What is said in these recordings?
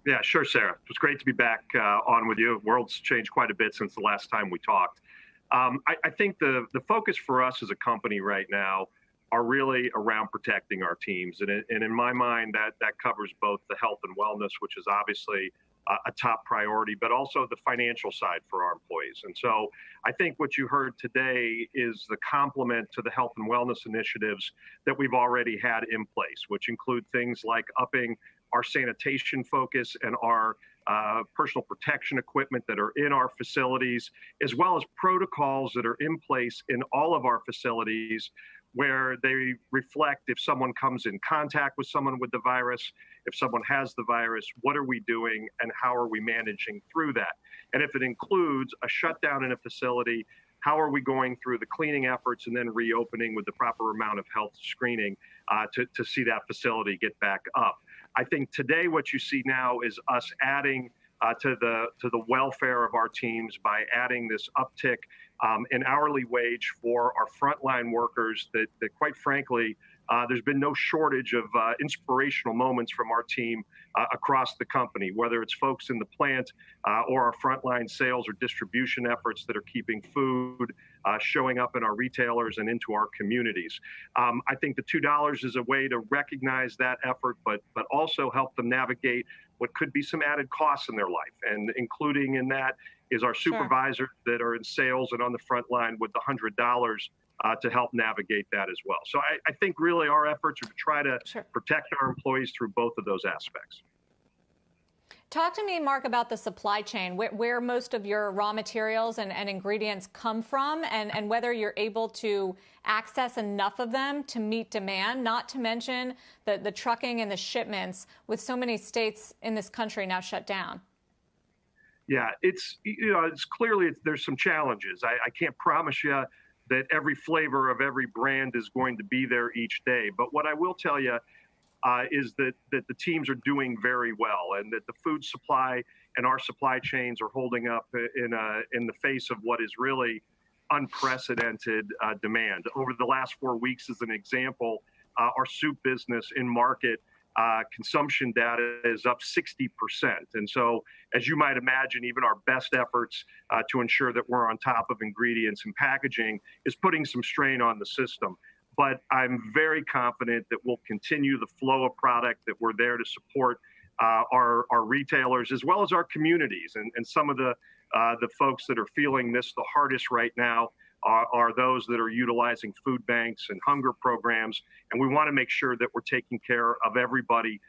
Yeah, sure, Sarah. It was great to be back on with you. World's changed quite a bit since the last time we talked. I think the focus for us as a company right now are really around protecting our teams. And in my mind, that covers both the health and wellness, which is obviously a top priority, but also the financial side for our employees. And so I think what you heard today is the complement to the health and wellness initiatives that we've already had in place, which include things like upping our sanitation focus and our personal protection equipment that are in our facilities, as well as protocols that are in place in all of our facilities where they reflect if someone comes in contact with someone with the virus, if someone has the virus, what are we doing and how are we managing through that? And if it includes a shutdown in a facility, how are we going through the cleaning efforts and then reopening with the proper amount of health screening to see that facility get back up? I think today what you see now is us adding to the welfare of our teams by adding this uptick in hourly wage for our frontline workers that quite frankly, there's been no shortage of inspirational moments from our team across the company, whether it's folks in the plant or our frontline sales or distribution efforts that are keeping food showing up in our retailers and into our communities. I think the $2 is a way to recognize that effort, but also help them navigate what could be some added costs in their life. And including in that is our supervisors that are in sales and on the front line with the $100 to help navigate that as well. So I think really our efforts are to try to protect our employees through both of those aspects. Talk to me, Mark, about the supply chain, where most of your raw materials and ingredients come from, and whether you're able to access enough of them to meet demand, not to mention the trucking and the shipments with so many states in this country now shut down. Yeah, it's clearly there's some challenges. I can't promise you that every flavor of every brand is going to be there each day. But what I will tell you is that the teams are doing very well, and that the food supply and our supply chains are holding up in the face of what is really unprecedented demand. Over the last 4 weeks, as an example, our soup business in market consumption data is up 60%. And so, as you might imagine, even our best efforts to ensure that we're on top of ingredients and packaging is putting some strain on the system. But I'm very confident that we'll continue the flow of product, that we're there to support our retailers as well as our communities. And some of the folks that are feeling this the hardest right now are those that are utilizing food banks and hunger programs. And we want to make sure that we're taking care of everybody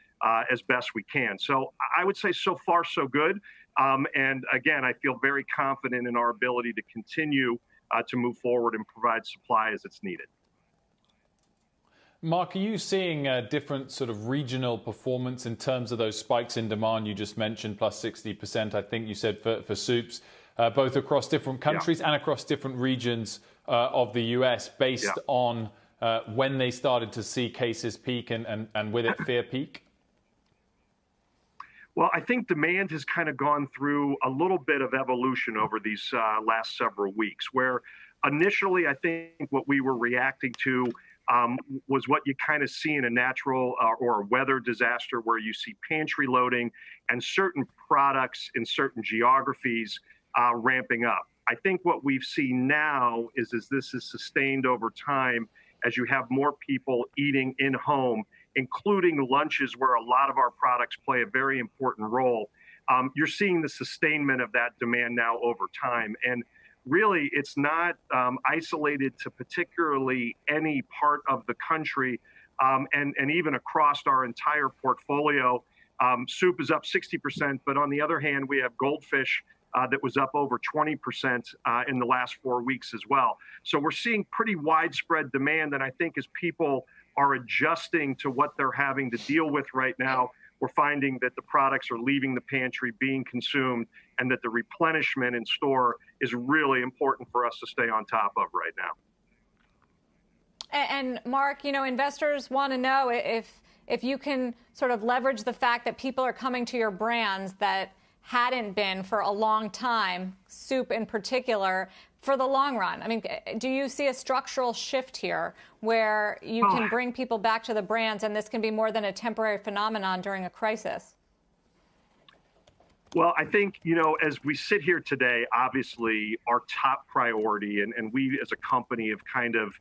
as best we can. So I would say so far, so good. And again, I feel very confident in our ability to continue to move forward and provide supply as it's needed. Mark, are you seeing a different sort of regional performance in terms of those spikes in demand you just mentioned, plus 60%, I think you said, for soups, both across different countries and across different regions of the U.S. based on when they started to see cases peak and with it fear peak? Well, I think demand has kind of gone through a little bit of evolution over these last several weeks, where initially I think what we were reacting to was what you kind of see in a natural or a weather disaster, where you see pantry loading and certain products in certain geographies ramping up. I think what we've seen now is this is sustained over time as you have more people eating in home, including lunches where a lot of our products play a very important role. You're seeing the sustainment of that demand now over time. And really, it's not isolated to particularly any part of the country, and even across our entire portfolio. Soup is up 60%, but on the other hand, we have goldfish that was up over 20% in the last 4 weeks as well. So we're seeing pretty widespread demand, and I think as people are adjusting to what they're having to deal with right now, we're finding that the products are leaving the pantry, being consumed, and that the replenishment in store is really important for us to stay on top of right now. And Mark, investors want to know if you can sort of leverage the fact that people are coming to your brands that hadn't been for a long time, soup in particular, for the long run. I mean, do you see a structural shift here where you can bring people back to the brands and this can be more than a temporary phenomenon during a crisis? Well, I think, as we sit here today, obviously our top priority, and we as a company have kind of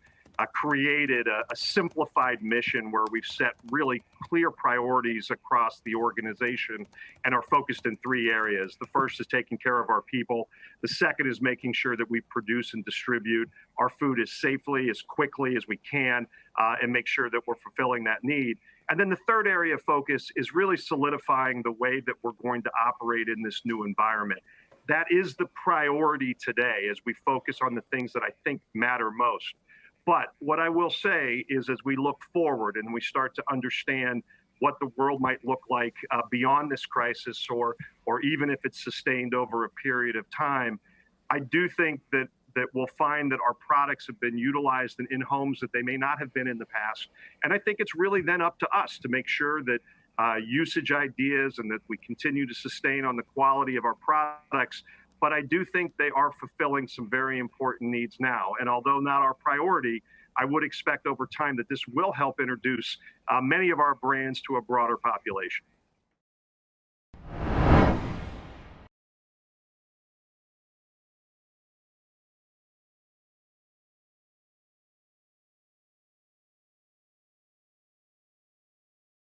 created a simplified mission where we've set really clear priorities across the organization and are focused in three areas. The first is taking care of our people. The second is making sure that we produce and distribute our food as safely, as quickly as we can, and make sure that we're fulfilling that need. And then the third area of focus is really solidifying the way that we're going to operate in this new environment. That is the priority today as we focus on the things that I think matter most. But what I will say is, as we look forward and we start to understand what the world might look like beyond this crisis, or even if it's sustained over a period of time, I do think that we'll find that our products have been utilized in homes that they may not have been in the past. And I think it's really then up to us to make sure that usage ideas and that we continue to sustain on the quality of our products. But I do think they are fulfilling some very important needs now. And although not our priority, I would expect over time that this will help introduce many of our brands to a broader population.